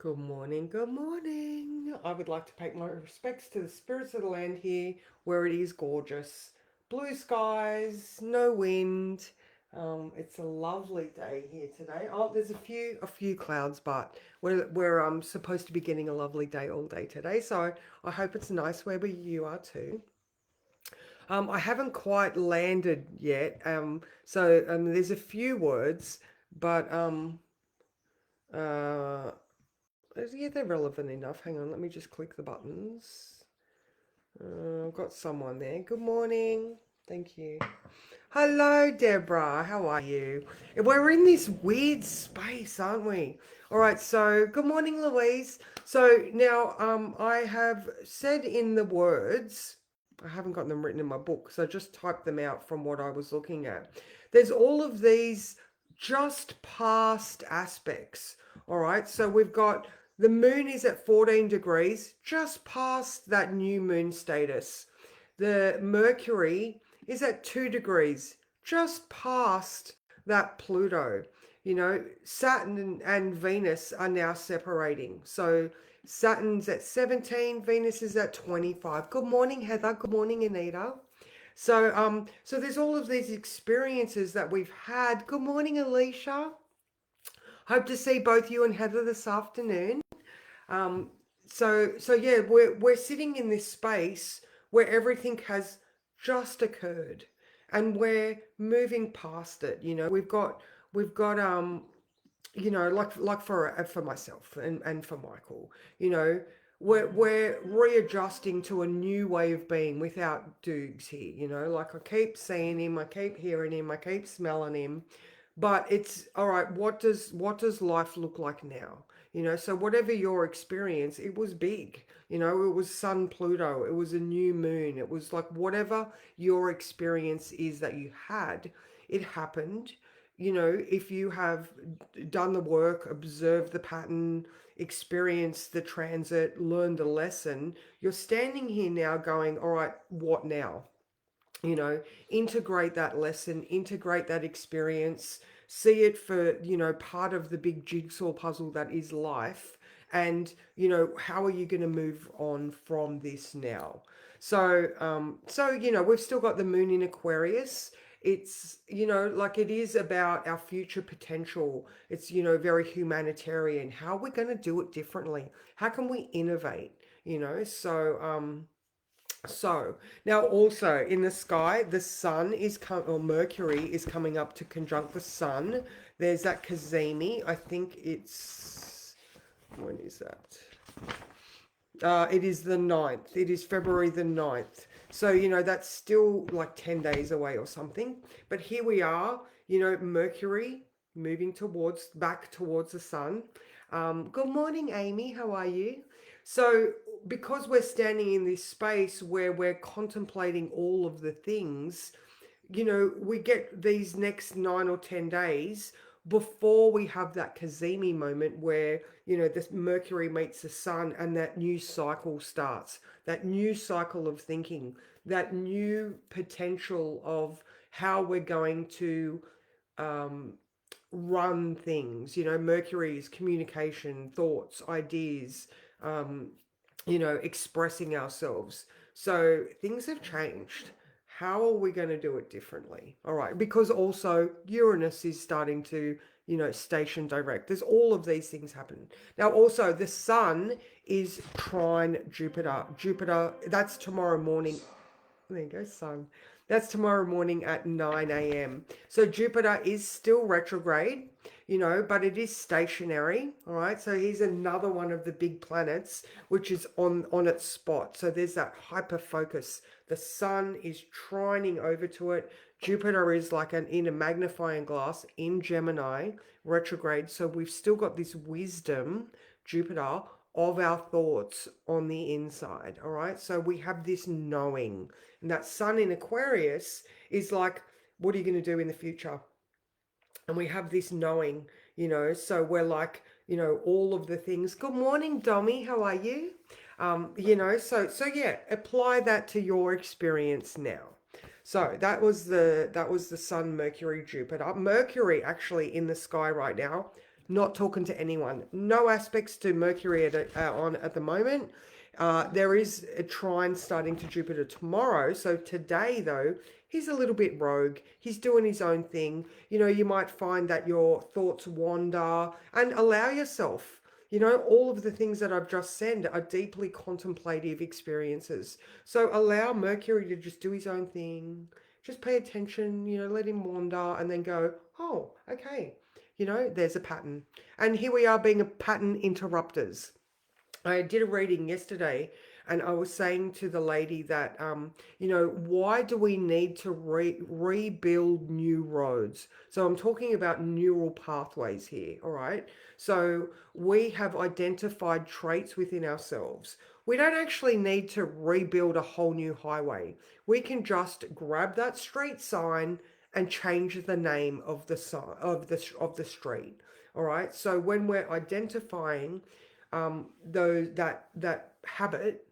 Good morning, good morning. I would like to pay my respects to the spirits of the land here, where it is gorgeous. Blue skies, no wind. It's a lovely day here today. Oh, there's a few clouds, but we're supposed to be getting a lovely day all day today. So I hope it's nice wherever you are too. I haven't quite landed yet. So there's a few words, but uh, yeah, they're relevant enough. Hang on, let me just click the buttons. I've got someone there. Good morning. Thank you. Hello, Deborah. How are you? We're in this weird space, aren't we? All right, so good morning, Louise. So now I have said in the words, I haven't got them written in my book, so I just typed them out from what I was looking at. There's all of these just past aspects. All right, so we've got the moon is at 14 degrees, just past that new moon status. The Mercury is at 2 degrees, just past that Pluto. Saturn and Venus are now separating. So Saturn's at 17, Venus is at 25. Good morning, Heather. Good morning, Anita. So there's all of these experiences that we've had. Good morning, Alicia. Hope to see both you and Heather this afternoon. Um, so yeah, we're sitting in this space where everything has just occurred, and we're moving past it. We've got like for myself and for Michael, you know, we're readjusting to a new way of being without Dukes here. Like I keep seeing him, I keep hearing him, I keep smelling him, but it's all right. What does life look like now? So whatever your experience, it was big. It was Sun Pluto, it was a new moon, it was like whatever your experience is that you had, it happened. If you have done the work, observed the pattern, experienced the transit, learned the lesson, you're standing here now going, all right, what now? you know Integrate that lesson, integrate that experience, see it for part of the big jigsaw puzzle that is life. And how are you going to move on from this now? So we've still got the moon in Aquarius. It's like it is about our future potential. It's very humanitarian. How are we going to do it differently? How can we innovate? So now also in the sky, the sun or Mercury is coming up to conjunct the sun. There's that Kazemi. I think it's, when is that? It is the 9th. It is February the 9th. So, that's still like 10 days away or something. But here we are, Mercury moving back towards the sun. Good morning, Amy. How are you? So, because we're standing in this space where we're contemplating all of the things, we get these next 9 or 10 days before we have that Kazemi moment where, this Mercury meets the sun and that new cycle starts, that new cycle of thinking, that new potential of how we're going to um, run things. Mercury's communication, thoughts, ideas, um, expressing ourselves. So things have changed. How are we going to do it differently? All right, because also Uranus is starting to, station direct. There's all of these things happen. Now, also, the sun is trine Jupiter. Jupiter, that's tomorrow morning. There you go, sun. That's tomorrow morning at 9 a.m. So Jupiter is still retrograde, but it is stationary. All right. So he's another one of the big planets which is on its spot. So there's that hyper focus. The sun is trining over to it. Jupiter is like in a magnifying glass in Gemini retrograde. So we've still got this wisdom, Jupiter, of our thoughts on the inside. All right. So we have this knowing. And that sun in Aquarius is like, what are you going to do in the future? And we have this knowing, so we're like, all of the things. Good morning, Domi. How are you? So yeah, apply that to your experience now. So that was the Sun, Mercury, Jupiter. Mercury actually in the sky right now. not talking to anyone. No aspects to Mercury on at the moment. There is a trine starting to Jupiter tomorrow. So today, though, he's a little bit rogue. He's doing his own thing. You know, you might find that your thoughts wander, and allow yourself. You know, all of the things that I've just said are deeply contemplative experiences. So allow Mercury to just do his own thing. Just pay attention, you know, let him wander and then go, oh, okay, you know, there's a pattern. And here we are being a pattern interrupters. I did a reading yesterday and I was saying to the lady that, you know, why do we need to rebuild new roads? So I'm talking about neural pathways here, all right? So we have identified traits within ourselves. We don't actually need to rebuild a whole new highway. We can just grab that street sign and change the name of the sign of the street. All right. So when we're identifying that habit,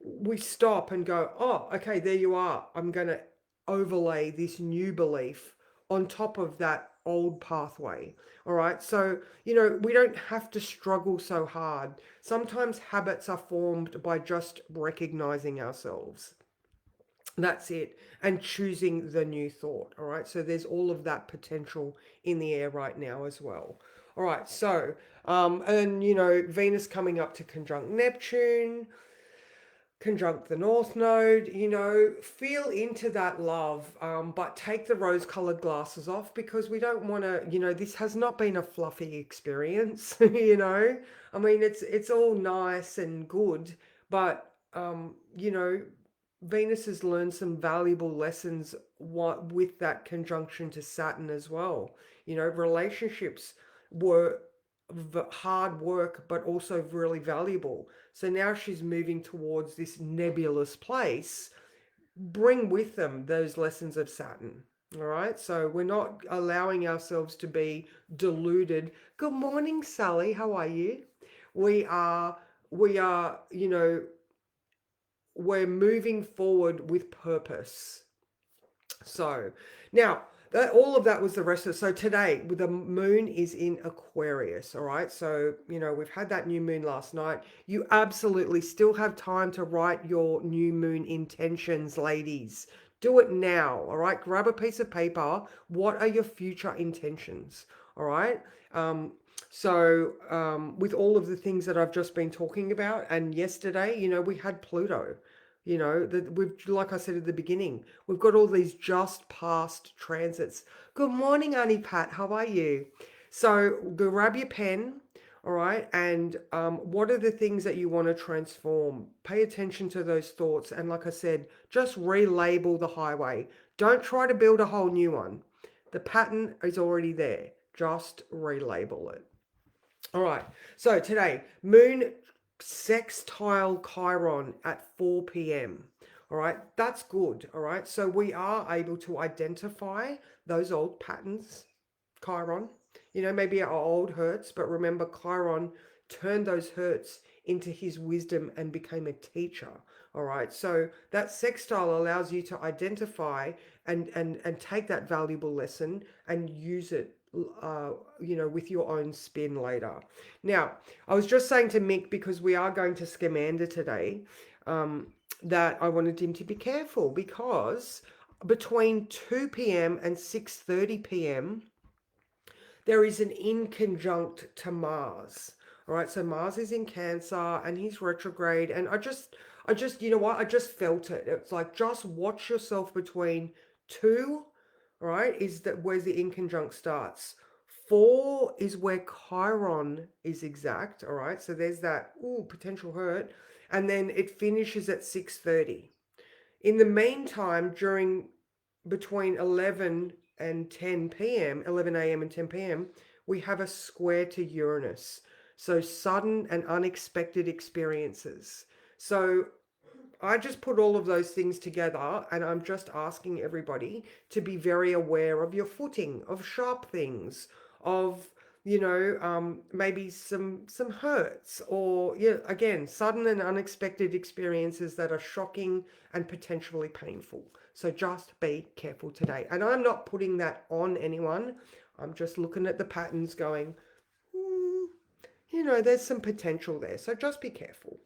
we stop and go, oh, okay, there you are. I'm going to overlay this new belief on top of that old pathway. All right. So, you know, we don't have to struggle so hard. Sometimes habits are formed by just recognizing ourselves. That's it. And choosing the new thought. All right. So there's all of that potential in the air right now as well. All right. So, and you know, Venus coming up to conjunct Neptune, conjunct the North Node, you know, feel into that love, but take the rose colored glasses off because we don't want to, you know, this has not been a fluffy experience, you know. I mean, it's all nice and good, but, you know, Venus has learned some valuable lessons with that conjunction to Saturn as well. You know, relationships were hard work, but also really valuable. So now she's moving towards this nebulous place. Bring with them those lessons of Saturn. All right. So we're not allowing ourselves to be deluded. Good morning, Sally. How are you? We are, you know, we're moving forward with purpose. So now that all of that was the rest of so today the moon is in Aquarius, all right? So, you know, we've had that new moon last night. You absolutely still have time to write your new moon intentions, ladies. Do it now, all right? Grab a piece of paper. What are your future intentions? All right? With all of the things that I've just been talking about, and yesterday, you know, we had Pluto. You know, that we've, like I said at the beginning, we've got all these just past transits. Good morning, Auntie Pat. How are you? So grab your pen, all right, and what are the things that you want to transform? Pay attention to those thoughts, and like I said, just relabel the highway. Don't try to build a whole new one. The pattern is already there. Just relabel it. All right. So today, Moon sextile Chiron at 4 p.m. All right. That's good. All right. So we are able to identify those old patterns, Chiron. You know, maybe our old hurts, but remember, Chiron turned those hurts into his wisdom and became a teacher. All right. So that sextile allows you to identify and take that valuable lesson and use it, you know, with your own spin later. Now, I was just saying to Mick, because we are going to Scamander today, that I wanted him to be careful because between 2 p.m. and 6:30 p.m., there is an inconjunct to Mars. All right, so Mars is in Cancer and he's retrograde. And you know what? I just felt it. It's like, just watch yourself between two, right? Is that where's the inconjunct starts? 4 is where Chiron is exact. All right, so there's that potential hurt. And then it finishes at 6:30. In the meantime, during between 11 and 10 p.m., 11 a.m. and 10 p.m., we have a square to Uranus. So sudden and unexpected experiences. So I just put all of those things together and I'm just asking everybody to be very aware of your footing, of sharp things, of, you know, maybe some hurts or, yeah, again, sudden and unexpected experiences that are shocking and potentially painful. So just be careful today. And I'm not putting that on anyone. I'm just looking at the patterns going, there's some potential there. So just be careful.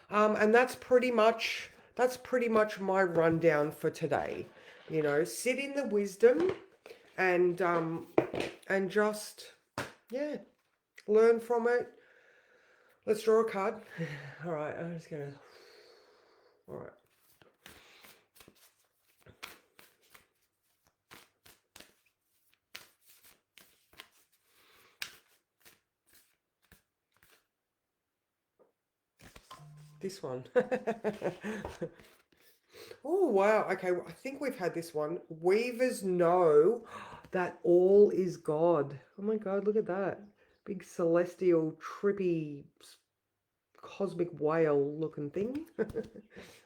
And that's pretty much my rundown for today. Sit in the wisdom and just, yeah, learn from it. Let's draw a card. All right, I'm just gonna. All right. This one. Oh, wow. Okay, I think we've had this one. Weavers know that all is God. Oh my God, look at that. Big celestial, trippy, cosmic whale looking thing.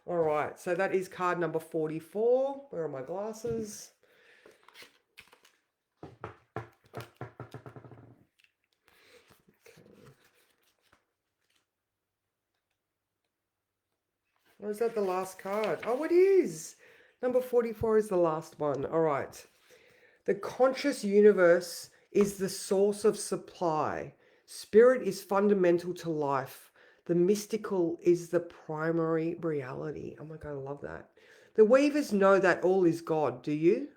All right, so that is card number 44. Where are my glasses? Or is that the last card? Oh, it is. Number 44 is the last one. All right. The conscious universe is the source of supply. Spirit is fundamental to life. The mystical is the primary reality. Oh my God, I love that. The weavers know that all is God, do you?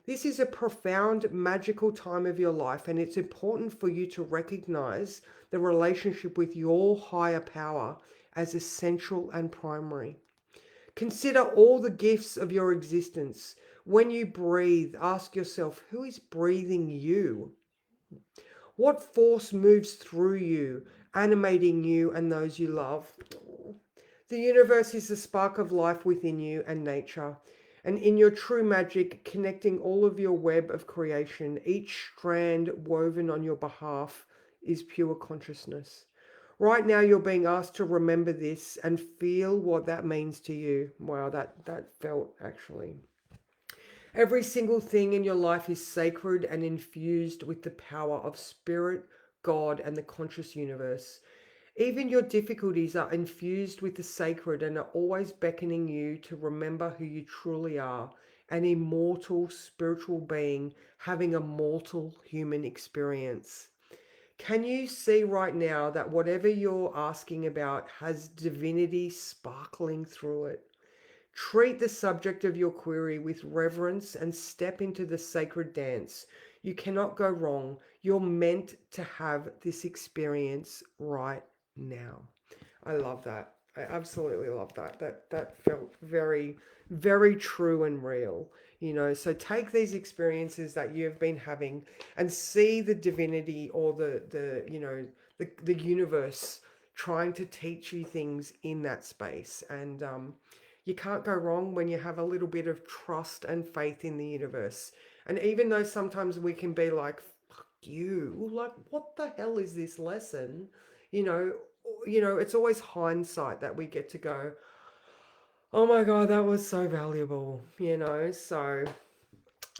This is a profound, magical time of your life, and it's important for you to recognize the relationship with your higher power as essential and primary. Consider all the gifts of your existence. When you breathe, ask yourself, who is breathing you? What force moves through you, animating you and those you love? The universe is the spark of life within you and nature. And in your true magic, connecting all of your web of creation, each strand woven on your behalf is pure consciousness. Right now, you're being asked to remember this and feel what that means to you. Wow, that felt actually. Every single thing in your life is sacred and infused with the power of spirit, God, and the conscious universe. Even your difficulties are infused with the sacred and are always beckoning you to remember who you truly are, an immortal spiritual being having a mortal human experience. Can you see right now that whatever you're asking about has divinity sparkling through it? Treat the subject of your query with reverence and step into the sacred dance. You cannot go wrong. You're meant to have this experience right now. I love that. I absolutely love that. That felt very, very true and real. So take these experiences that you've been having and see the divinity or the universe trying to teach you things in that space. And you can't go wrong when you have a little bit of trust and faith in the universe. And even though sometimes we can be like, fuck you, like, what the hell is this lesson? You know, it's always hindsight that we get to go, oh my God, that was so valuable. So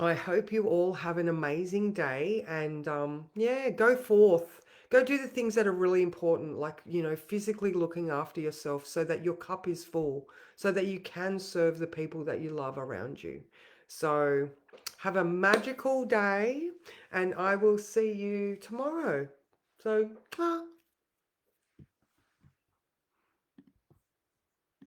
I hope you all have an amazing day and yeah, go forth. Go do the things that are really important, like, physically looking after yourself so that your cup is full, so that you can serve the people that you love around you. So have a magical day and I will see you tomorrow. So,